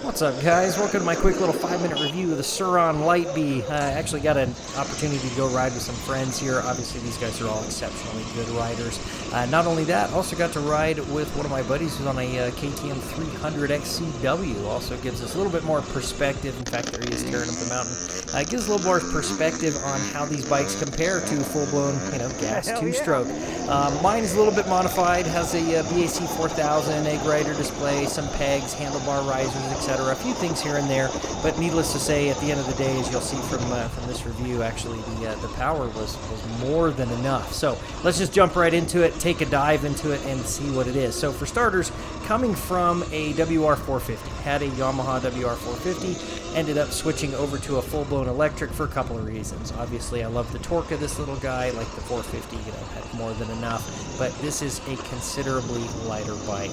What's up, guys? Welcome to my quick little 5-minute review of the Sur-ron Lite Bee. I actually got an opportunity to go ride with some friends here. Obviously, these guys are all exceptionally good riders. Not only that, also got to ride with one of my buddies who's on a KTM 300 XCW. Also gives us a little bit more perspective. In fact, there he is tearing up the mountain. Gives a little more perspective on how these bikes compare to full-blown, gas two-stroke. Mine is a little bit modified. Has a BAC 4000 egg rider display, some pegs, handlebar risers, etc. A few things here and there, but needless to say, at the end of the day, as you'll see from this review, actually the power was more than enough. So let's just jump right into it, take a dive into it, and see what it is. So for starters, coming from a WR450, had a Yamaha WR450, ended up switching over to a full-blown electric for a couple of reasons. Obviously, I love the torque of this little guy, like the 450, had more than enough, but this is a considerably lighter bike.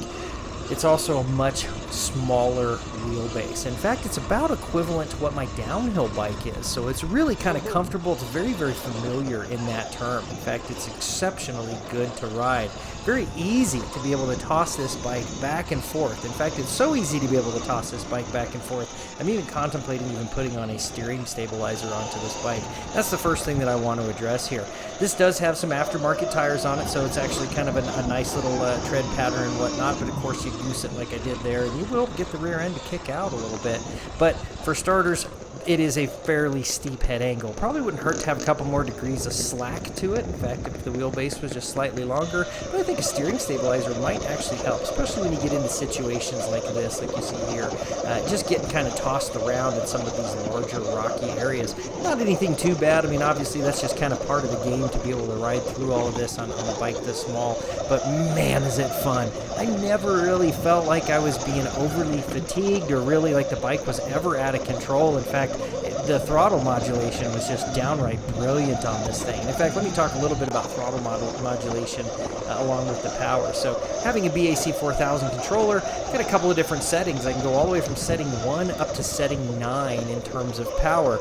It's also a much smaller wheelbase. In fact, it's about equivalent to what my downhill bike is, so it's really kind of comfortable. It's very, very familiar in that term. In fact, it's exceptionally good to ride. Very easy to be able to toss this bike back and forth. In fact, it's so easy to be able to toss this bike back and forth. I'm even contemplating putting on a steering stabilizer onto this bike. That's the first thing that I want to address here. This does have some aftermarket tires on it, so it's actually kind of a nice little tread pattern and whatnot, but of course you goose it like I did there, and you will get the rear end to kick out a little bit. But for starters, it is a fairly steep head angle. Probably wouldn't hurt to have a couple more degrees of slack to it. In fact, if the wheelbase was just slightly longer, but I think a steering stabilizer might actually help, especially when you get into situations like this, like you see here. Just getting kind of tossed around in some of these larger rocky areas. Not anything too bad. I mean, obviously that's just kind of part of the game to be able to ride through all of this on a bike this small, but man, is it fun. I never really felt like I was being overly fatigued or really like the bike was ever out of control. In fact, the throttle modulation was just downright brilliant on this thing. In fact, let me talk a little bit about throttle modulation along with the power. So having a BAC 4000 controller, got a couple of different settings. I can go all the way from setting 1 up to setting 9 in terms of power.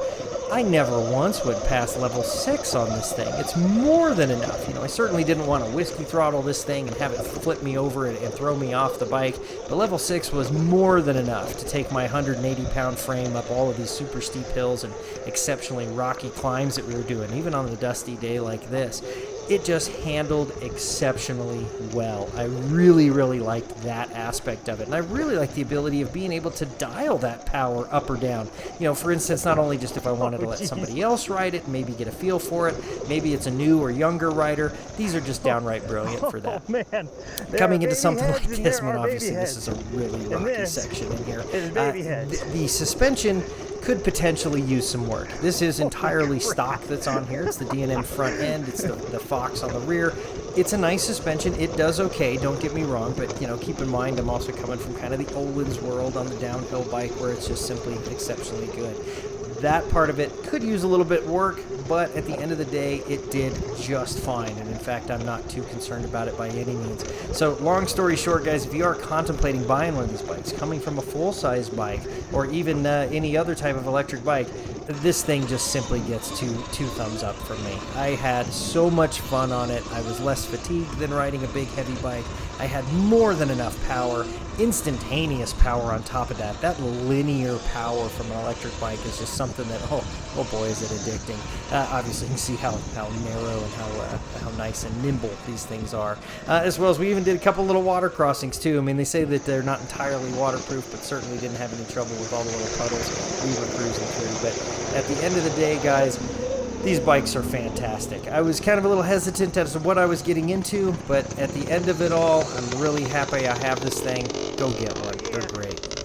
I never once would pass level 6 on this thing. It's more than enough. I certainly didn't want to whiskey throttle this thing and have it flip me over and throw me off the bike, but level 6 was more than enough to take my 180-pound frame up all of these super steep hills and exceptionally rocky climbs that we were doing, even on a dusty day like this. It just handled exceptionally well. I really, really liked that aspect of it. And I really like the ability of being able to dial that power up or down. For instance, not only just if I wanted to let somebody else ride it, maybe get a feel for it, maybe it's a new or younger rider. These are just downright brilliant for that. Oh, man. Coming into something like this, obviously this is a really rocky section in here. The suspension could potentially use some work. This is entirely stock that's on here. It's the D&M front end. It's the Fox on the rear. It's a nice suspension. It does okay, don't get me wrong, but keep in mind I'm also coming from kind of the Olin's world on the downhill bike where it's just simply exceptionally good. That part of it could use a little bit work, but at the end of the day, it did just fine. And in fact, I'm not too concerned about it by any means. So long story short, guys, if you are contemplating buying one of these bikes, coming from a full-size bike or even any other type of electric bike, this thing just simply gets two thumbs up from me. I had so much fun on it. I was less fatigued than riding a big heavy bike. I had more than enough power, instantaneous power on top of that. That linear power from an electric bike is just something that, oh boy, is it addicting. Obviously, you can see how narrow and how nice and nimble these things are. As well as we even did a couple little water crossings too. I mean, they say that they're not entirely waterproof, but certainly didn't have any trouble with all the little puddles we were cruising through. But at the end of the day, guys, these bikes are fantastic. I was kind of a little hesitant as to what I was getting into, but at the end of it all, I'm really happy I have this thing. Go get one. They're great.